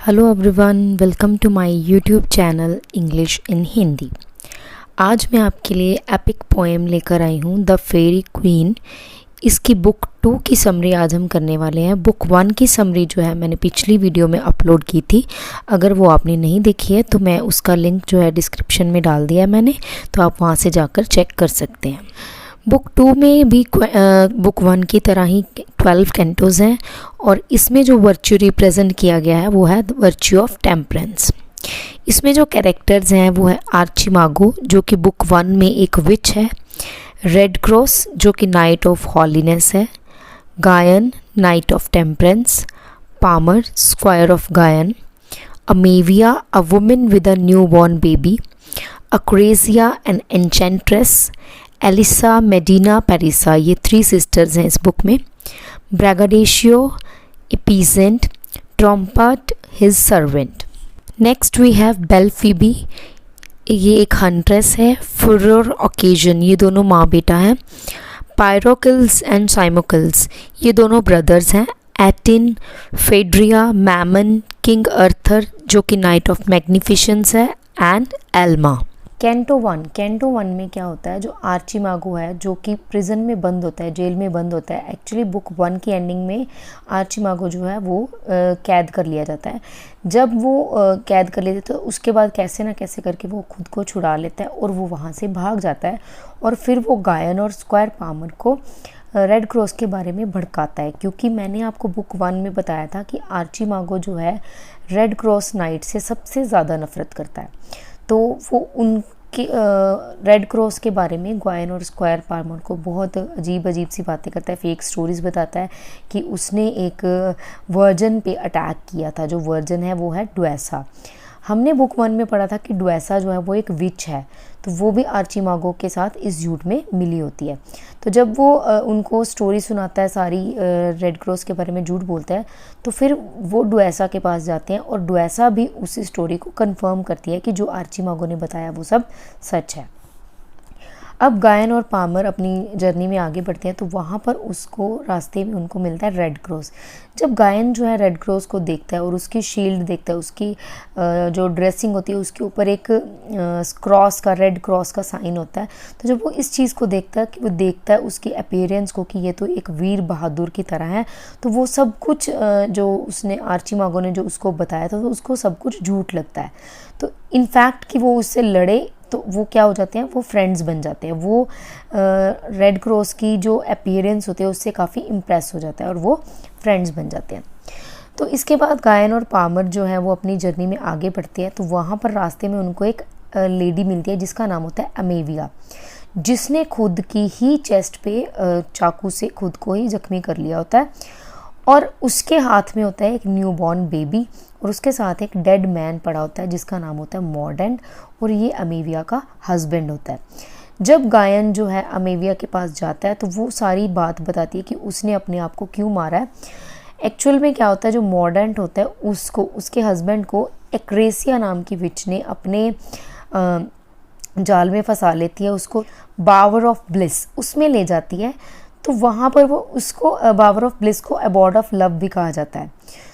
Hello everyone, welcome to my YouTube channel English in Hindi. आज मैं आपके लिए एपिक पोएम लेकर आई हूँ द फेरी क्वीन। इसकी बुक 2 की समरी आज हम करने वाले हैं। बुक 1 की समरी जो है मैंने पिछली वीडियो में अपलोड की थी। अगर वो आपने नहीं देखी है तो मैं उसका लिंक जो है डिस्क्रिप्शन में डाल दिया है मैंने, तो आप वहाँ से जाकर चेक कर सकते हैं। बुक 2 में भी बुक 1 की तरह ही 12 कैंटोज़ हैं और इसमें जो वर्च्यू रिप्रेजेंट किया गया है वो है द वर्च्यू ऑफ टेम्परेंस। इसमें जो कैरेक्टर्स हैं वो है आर्चिमागो जो कि बुक 1 में एक विच है, रेड क्रॉस जो कि नाइट ऑफ हॉलीनेस है, Guyon knight of temperance, Palmer squire of Guyon, Amavia a woman with a new born baby, Acrasia an enchantress, Elissa Medina Perissa, ये 3 सिस्टर्स हैं इस बुक में, Braggadocchio a peasant, Trompart his servant. Next we have Belphoebe, ये एक huntress है, Führer occasion, ये दोनों माँ बेटा हैं, पायरोकिल्स एंड साइमोकिल्स, ये दोनों ब्रदर्स हैं, एटिन, फेड्रिया, मैमन, किंग अर्थर जो कि नाइट ऑफ मैग्निफिसेंस है, एंड एल्मा। कैंटो वन में क्या होता है, जो आर्चिमागो है जो कि प्रिजन में बंद होता है, जेल में बंद होता है। एक्चुअली बुक 1 की एंडिंग में आर्चिमागो जो है वो कैद कर लिया जाता है। जब वो कैद कर लेते तो उसके बाद कैसे ना कैसे करके वो खुद को छुड़ा लेता है और वो वहाँ से भाग जाता है और फिर वो गायन और स्क्वायर पामर को रेड क्रॉस के बारे में भड़काता है, क्योंकि मैंने आपको बुक 1 में बताया था कि आर्चिमागो जो है रेड क्रॉस नाइट से सबसे ज़्यादा नफरत करता है। तो वो उनके रेड क्रॉस के बारे में गायन और स्क्वायर पामर को बहुत अजीब सी बातें करता है, फेक स्टोरीज बताता है कि उसने एक वर्जन पे अटैक किया था। जो वर्जन है वो है डुएसा। हमने बुक 1 में पढ़ा था कि डुएसा जो है वो एक विच है, तो वो भी आर्चिमागो के साथ इस झूठ में मिली होती है। तो जब वो उनको स्टोरी सुनाता है सारी, रेड क्रॉस के बारे में झूठ बोलता है, तो फिर वो डुएसा के पास जाते हैं और डुएसा भी उस स्टोरी को कंफर्म करती है कि जो आर्चिमागो ने बताया वो सब सच है। अब गायन और पामर अपनी जर्नी में आगे बढ़ते हैं तो वहाँ पर उसको रास्ते में उनको मिलता है रेड क्रॉस। जब गायन जो है रेड क्रॉस को देखता है और उसकी शील्ड देखता है, उसकी जो ड्रेसिंग होती है उसके ऊपर एक क्रॉस का, रेड क्रॉस का साइन होता है, तो जब वो इस चीज़ को देखता है कि वो देखता है उसकी अपीयरेंस को कि ये तो एक वीर बहादुर की तरह है, तो वो सब कुछ जो उसने आर्चिमागो ने जो उसको बताया था तो उसको सब कुछ झूठ लगता है। तो इनफैक्ट कि वो उससे लड़े तो वो क्या हो जाते हैं, वो फ्रेंड्स बन जाते हैं। वो रेड क्रॉस की जो अपीयरेंस होती है उससे काफ़ी इम्प्रेस हो जाता है और वो फ्रेंड्स बन जाते हैं। तो इसके बाद गायन और पामर जो है वो अपनी जर्नी में आगे बढ़ते हैं, तो वहाँ पर रास्ते में उनको एक लेडी मिलती है जिसका नाम होता है अमेविया, जिसने खुद की ही चेस्ट पे चाकू से खुद को ही जख्मी कर लिया होता है और उसके हाथ में होता है एक न्यू बॉर्न बेबी और उसके साथ एक डेड मैन पड़ा होता है जिसका नाम होता है मॉर्डेंट, और ये अमेविया का हस्बैंड होता है। जब गायन जो है अमेविया के पास जाता है तो वो सारी बात बताती है कि उसने अपने आप को क्यों मारा है। एक्चुअल में क्या होता है, जो मॉर्डेंट होता है उसको, उसके हस्बैंड को एक्रेसिया नाम की विच ने अपने जाल में फंसा लेती है, उसको बावर ऑफ ब्लिस उसमें ले जाती है। तो वहाँ पर वो उसको बावर ऑफ ब्लिस को अबॉर्ड ऑफ लव भी कहा जाता है।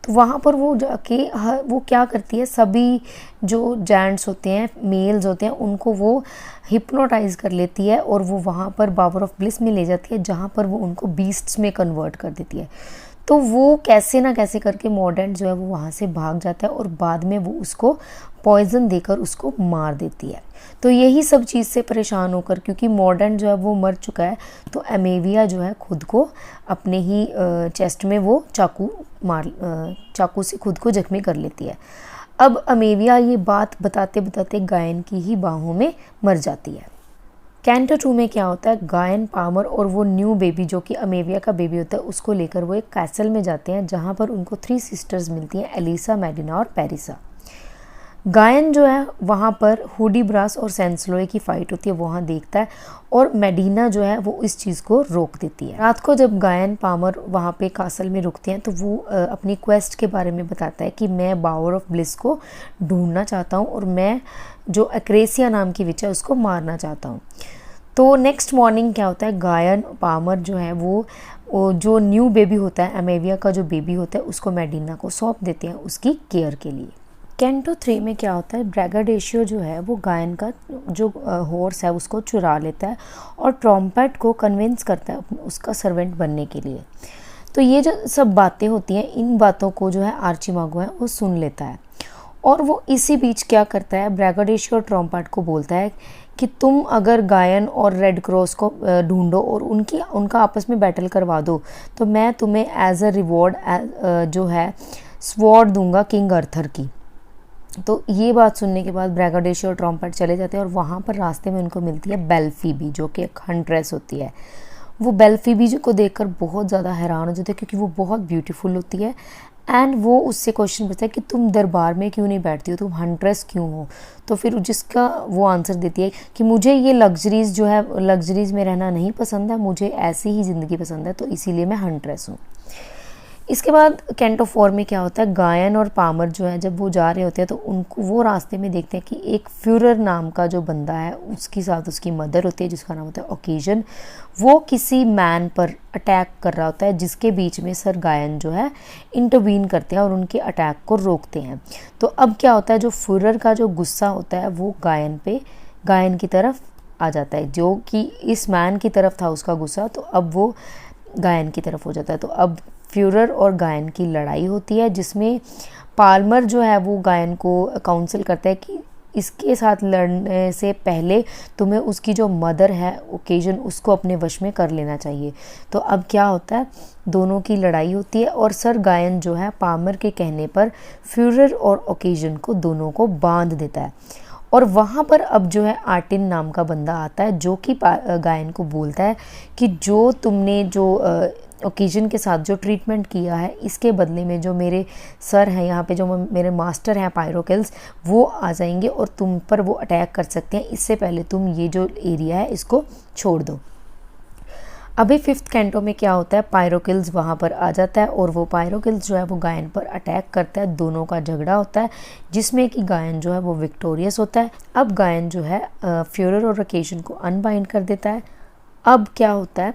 तो वहाँ पर वो जाके वो क्या करती है, सभी जो जेंट्स होते हैं, मेल्स होते हैं, उनको वो हिप्नोटाइज कर लेती है और वो वहाँ पर बावर ऑफ ब्लिस में ले जाती है जहाँ पर वो उनको बीस्ट्स में कन्वर्ट कर देती है। तो वो कैसे ना कैसे करके मॉर्डेंट जो है वो वहाँ से भाग जाता है और बाद में वो उसको पॉइजन देकर उसको मार देती है। तो यही सब चीज़ से परेशान होकर, क्योंकि मॉर्डेंट जो है वो मर चुका है, तो अमेविया जो है खुद को अपने ही चेस्ट में वो चाकू से खुद को जख्मी कर लेती है। अब अमेविया ये बात बताते बताते गायन की ही बाहों में मर जाती है। कैंटो 2 में क्या होता है, गायन, पामर और वो न्यू बेबी जो कि अमेविया का बेबी होता है उसको लेकर वो एक कैसल में जाते हैं जहाँ पर उनको 3 सिस्टर्स मिलती हैं, एलिसा, मेडिना और पेरिसा। गायन जो है वहाँ पर हुडीब्रास और सेंसलोए की फाइट होती है वहाँ देखता है और मेडिना जो है वो इस चीज़ को रोक देती है। रात को जब गायन पामर वहाँ पे कासल में रुकते हैं तो वो अपनी क्वेस्ट के बारे में बताता है कि मैं बावर ऑफ ब्लिस को ढूंढना चाहता हूँ और मैं जो एक्रेसिया नाम की विच है उसको मारना चाहता हूँ। तो नेक्स्ट मॉर्निंग क्या होता है, गायन पामर जो है वो जो न्यू बेबी होता है, अमेविया का जो बेबी होता है, उसको मेडिना को सौंप देते हैं उसकी केयर के लिए। कैंटो 3 में क्या होता है, ब्रैगाडेशियो जो है वो गायन का जो हॉर्स है उसको चुरा लेता है और ट्रम्पेट को कन्विंस करता है उसका सर्वेंट बनने के लिए। तो ये जो सब बातें होती हैं, इन बातों को जो है आर्चिमागो है वो सुन लेता है और वो इसी बीच क्या करता है, ब्रैगाडेशियो और ट्रम्पेट को बोलता है कि तुम अगर गायन और रेड क्रॉस को ढूंढो और उनका आपस में बैटल करवा दो तो मैं तुम्हें एज अ रिवॉर्ड जो है स्वॉर्ड दूंगा किंग अर्थर की। तो ये बात सुनने के बाद ब्रैगाडेशियो और ट्रम्पेट चले जाते हैं और वहाँ पर रास्ते में उनको मिलती है बेल्फीबी, जो कि एक हंट्रेस होती है। वो बेल्फीबी को देखकर बहुत ज़्यादा हैरान हो जाते हैं क्योंकि वो बहुत ब्यूटीफुल होती है एंड वो उससे क्वेश्चन पूछता है कि तुम दरबार में क्यों नहीं बैठती हो, तुम हंट्रेस क्यों हो। तो फिर जिसका वो आंसर देती है कि मुझे ये लग्जरीज़ जो है, लग्जरीज़ में रहना नहीं पसंद है, मुझे ऐसी ही ज़िंदगी पसंद है, तो इसीलिए मैं हंट्रेस हूँ। इसके बाद कैंटो 4 में क्या होता है, गायन और पामर जो है जब वो जा रहे होते हैं तो उनको वो रास्ते में देखते हैं कि एक फ्यूरर नाम का जो बंदा है उसके साथ उसकी मदर होती है जिसका नाम होता है ओकेजन। वो किसी मैन पर अटैक कर रहा होता है जिसके बीच में सर गायन जो है इंटरवीन करते हैं और उनके अटैक को रोकते हैं। तो अब क्या होता है, जो फ्यूरर का जो गुस्सा होता है वो गायन की तरफ आ जाता है, जो कि इस मैन की तरफ था उसका गुस्सा, तो अब वो गायन की तरफ हो जाता है। तो अब फ्यूरर और गायन की लड़ाई होती है जिसमें पाल्मर जो है वो गायन को काउंसिल करता है कि इसके साथ लड़ने से पहले तुम्हें उसकी जो मदर है ओकेजन उसको अपने वश में कर लेना चाहिए। तो अब क्या होता है, दोनों की लड़ाई होती है और सर गायन जो है पाल्मर के कहने पर फ्यूरर और ओकेजन को दोनों को बांध देता है। और वहाँ पर अब जो है आर्टिन नाम का बंदा आता है जो कि गायन को बोलता है कि जो तुमने जो ओकेजन के साथ जो ट्रीटमेंट किया है इसके बदले में जो मेरे सर हैं यहाँ पे, जो मेरे मास्टर हैं पायरोकिल्स, वो आ जाएंगे और तुम पर वो अटैक कर सकते हैं, इससे पहले तुम ये जो एरिया है इसको छोड़ दो। अभी 5th कैंटो में क्या होता है, पायरोकिल्स वहाँ पर आ जाता है और वो पायरोकिल्स जो है वो गायन पर अटैक करता है। दोनों का झगड़ा होता है जिसमें कि गायन जो है वो विक्टोरियस होता है। अब गायन जो है फ्यूरर और ओकेजन को अनबाइंड कर देता है। अब क्या होता है,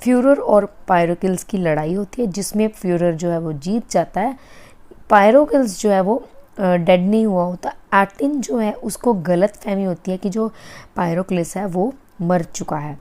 फ्यूरर और पायरोकिल्स की लड़ाई होती है जिसमें फ्यूरर जो है वो जीत जाता है। पायरोकिल्स जो है वो डेड नहीं हुआ होता। आर्टिन जो है उसको गलत फहमी होती है कि जो पायरोकिल्स है वो मर चुका है।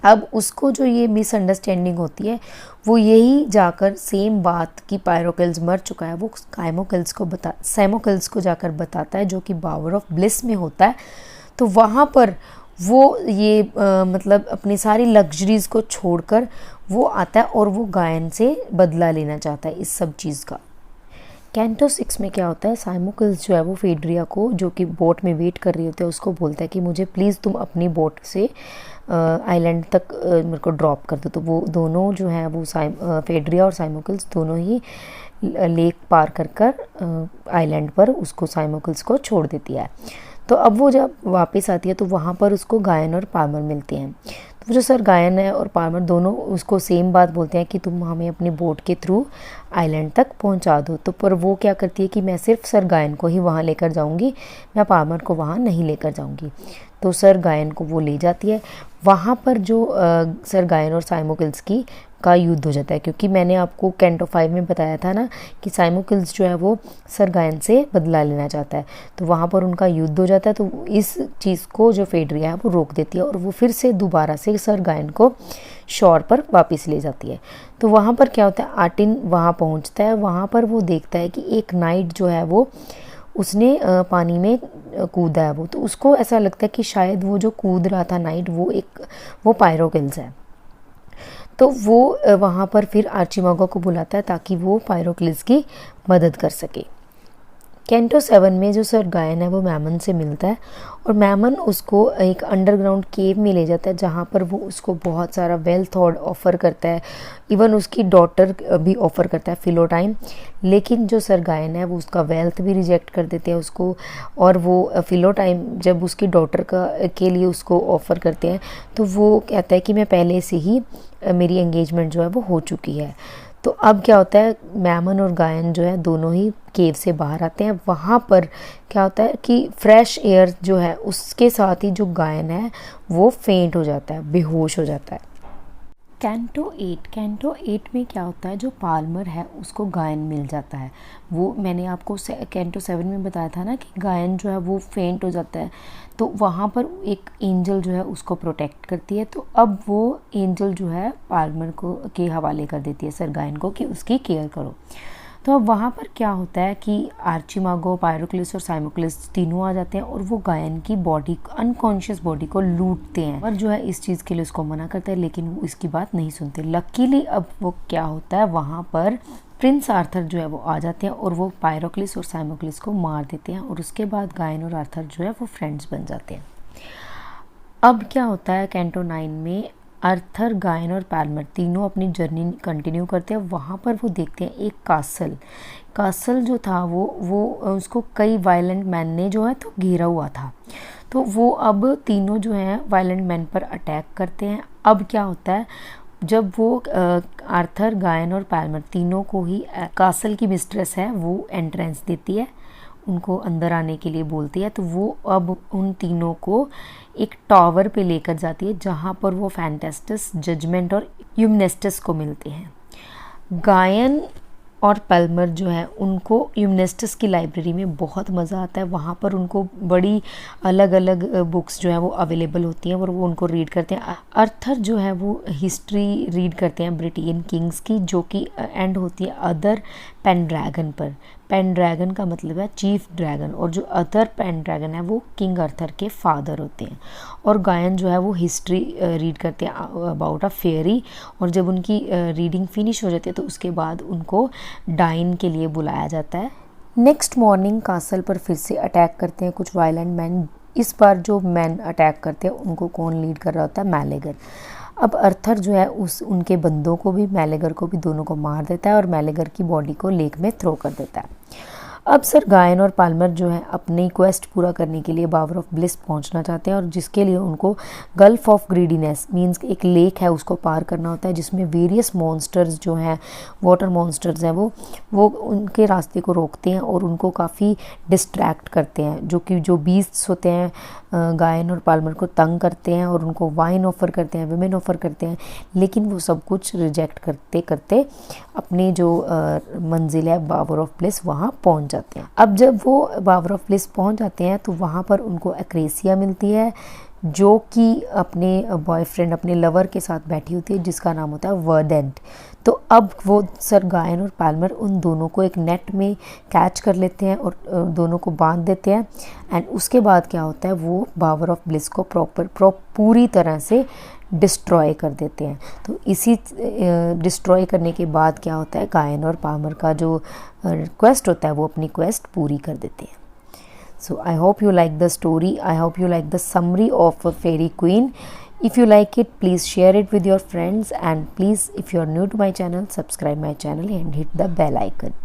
अब उसको जो ये मिसअंडरस्टैंडिंग होती है वो यही जाकर सेम बात कि पायरोकिल्स मर चुका है वो सैमोकिल्स को जाकर बताता है जो कि बावर ऑफ ब्लिस में होता है। तो वहाँ पर वो ये मतलब अपनी सारी लग्जरीज़ को छोड़कर वो आता है और वो गायन से बदला लेना चाहता है इस सब चीज़ का। कैंटो 6 में क्या होता है, साइमोकिल्स जो है वो फेड्रिया को, जो कि बोट में वेट कर रही होती है, उसको बोलता है कि मुझे प्लीज़ तुम अपनी बोट से आइलैंड तक मेरे को ड्रॉप कर दो। तो वो दोनों जो है वो फेड्रिया और साइमोकिल्स दोनों ही लेक पार कर आइलैंड पर उसको साइमोकिल्स को छोड़ देती है। तो अब वो जब वापस आती है तो वहाँ पर उसको गायन और पाल्मर मिलते हैं। तो जो सर गायन है और पाल्मर दोनों उसको सेम बात बोलते हैं कि तुम हमें अपनी बोट के थ्रू आइलैंड तक पहुँचा दो। तो पर वो क्या करती है कि मैं सिर्फ सर गायन को ही वहाँ लेकर जाऊँगी, मैं पाल्मर को वहाँ नहीं लेकर जाऊँगी। तो सर गायन को वो ले जाती है। वहाँ पर जो सर गायन और साइमोकिल्स का युद्ध हो जाता है, क्योंकि मैंने आपको कैंटो 5 में बताया था ना कि साइमोकिल्स जो है वो सर गायन से बदला लेना चाहता है। तो वहाँ पर उनका युद्ध हो जाता है। तो इस चीज़ को जो फेड्रिया है वो रोक देती है और वो फिर से दोबारा से सर गायन को शोर पर वापस ले जाती है। तो वहाँ पर क्या होता है, आर्टिन वहाँ पहुँचता है। वहाँ पर वो देखता है कि एक नाइट जो है वो उसने पानी में कूदा है तो उसको ऐसा लगता है कि शायद वो जो कूद रहा था नाइट वो पायरोकिल्स है। तो वो वहाँ पर फिर आर्चिमागो को बुलाता है ताकि वो पायरोकिल्स की मदद कर सके। कैंटो 7 में जो सर गायन है वो मैमन से मिलता है और मैमन उसको एक अंडरग्राउंड केव में ले जाता है जहाँ पर वो उसको बहुत सारा वेल्थ ऑफर करता है। इवन उसकी डॉटर भी ऑफ़र करता है फिलोटाइन, लेकिन जो सर गायन है वो उसका वेल्थ भी रिजेक्ट कर देते हैं उसको। और वो फिलोटाइन जब उसकी डॉटर के लिए उसको ऑफ़र करते हैं तो वो कहता है कि मैं पहले से ही मेरी एंगेजमेंट जो है वो हो चुकी है। तो अब क्या होता है, मैमन और गायन जो है दोनों ही केव से बाहर आते हैं। वहाँ पर क्या होता है कि फ्रेश एयर जो है उसके साथ ही जो गायन है वो फेंट हो जाता है, बेहोश हो जाता है। कैंटो 8 में क्या होता है, जो पाल्मर है उसको गायन मिल जाता है। वो मैंने आपको कैंटो 7 में बताया था ना कि गायन जो है वो फेंट हो जाता है, तो वहाँ पर एक एंजल जो है उसको प्रोटेक्ट करती है। तो अब वो एंजल जो है पाल्मर को के हवाले कर देती है सर गायन को कि उसकी केयर करो। तो अब वहाँ पर क्या होता है कि आर्चिमागो, पायरोक्लिस और साइमोक्लिस तीनों आ जाते हैं और वो गायन की बॉडी, अनकॉन्शियस बॉडी को लूटते हैं। और जो है इस चीज़ के लिए उसको मना करता है, लेकिन वो इसकी बात नहीं सुनते। लकीली अब वो क्या होता है, वहाँ पर प्रिंस आर्थर जो है वो आ जाते हैं और वो पायरोक्लिस और साइमोक्लिस को मार देते हैं, और उसके बाद गायन और आर्थर जो है वो फ्रेंड्स बन जाते हैं। अब क्या होता है, कैंटो 9 में आर्थर, गायन और पाल्मर तीनों अपनी जर्नी कंटिन्यू करते हैं। वहाँ पर वो देखते हैं एक कासल जो था वो उसको कई वायलेंट मैन ने जो है तो घेरा हुआ था। तो वो अब तीनों जो हैं वायलेंट मैन पर अटैक करते हैं। अब क्या होता है, जब वो आर्थर, गायन और पाल्मर तीनों को ही कासल की मिस्ट्रेस है वो एंट्रेंस देती है, उनको अंदर आने के लिए बोलती है। तो वो अब उन तीनों को एक टावर पे लेकर जाती है जहाँ पर वो फैंटास्टस, जजमेंट और यूमनेस्टस को मिलते हैं। गायन और पाल्मर जो है उनको यूमनेस्टस की लाइब्रेरी में बहुत मज़ा आता है। वहाँ पर उनको बड़ी अलग अलग बुक्स जो है वो अवेलेबल होती हैं और वो उनको रीड करते हैं। आर्थर जो है वो हिस्ट्री रीड करते हैं ब्रिटेन किंग्स की, जो कि एंड होती है अदर पेनड्रैगन पर। पेनड्रैगन का मतलब है चीफ ड्रैगन, और जो अदर पेनड्रैगन है वो किंग आर्थर के फादर होते हैं। और गायन जो है वो हिस्ट्री रीड करते हैं अबाउट अ फेयरी, और जब उनकी रीडिंग फिनिश हो जाती है तो उसके बाद उनको डाइन के लिए बुलाया जाता है। नेक्स्ट मॉर्निंग कासल पर फिर से अटैक करते हैं कुछ वायलेंट मैन। इस बार जो मैन अटैक करते हैं उनको कौन लीड कर रहा होता है, मैलेगर। अब आर्थर जो है उनके बंदों को भी, मैलेगर को भी, दोनों को मार देता है और मैलेगर की बॉडी को लेक में थ्रो कर देता है। अब सर गायन और पाल्मर जो है अपनी क्वेस्ट पूरा करने के लिए बावर ऑफ ब्लिस पहुंचना चाहते हैं, और जिसके लिए उनको गल्फ ऑफ ग्रीडीनेस मींस एक लेक है उसको पार करना होता है, जिसमें वेरियस मॉन्स्टर्स जो हैं, वाटर मॉन्स्टर्स हैं, वो उनके रास्ते को रोकते हैं और उनको काफ़ी डिस्ट्रैक्ट करते हैं। जो बीस्ट्स होते हैं गायन और पाल्मर को तंग करते हैं और उनको वाइन ऑफ़र करते हैं, विमेन ऑफ़र करते हैं, लेकिन वो सब कुछ रिजेक्ट करते करते अपनी जो मंजिल है बावर ऑफ ब्लिस वहाँ पहुँच जाते हैं। अब जब वो बावर ऑफ ब्लिस पहुँच जाते हैं तो वहाँ पर उनको एक्रेसिया मिलती है, जो कि अपने बॉयफ्रेंड, अपने लवर के साथ बैठी होती है, जिसका नाम होता है वर्डेंट। तो अब वो सर गायन और पाल्मर उन दोनों को एक नेट में कैच कर लेते हैं और दोनों को बांध देते हैं। एंड उसके बाद क्या होता है, वो बावर ऑफ ब्लिस को पूरी तरह से डिस्ट्रॉय कर देते हैं। तो इसी डिस्ट्रॉय करने के बाद क्या होता है, गायन और पाल्मर का जो क्वेस्ट होता है वो अपनी क्वेस्ट पूरी कर देते हैं। So I hope you like the story. I hope you like the summary of a Fairy Queen. If you like it, please share it with your friends, and please, if you are new to my channel, subscribe my channel and hit the bell icon.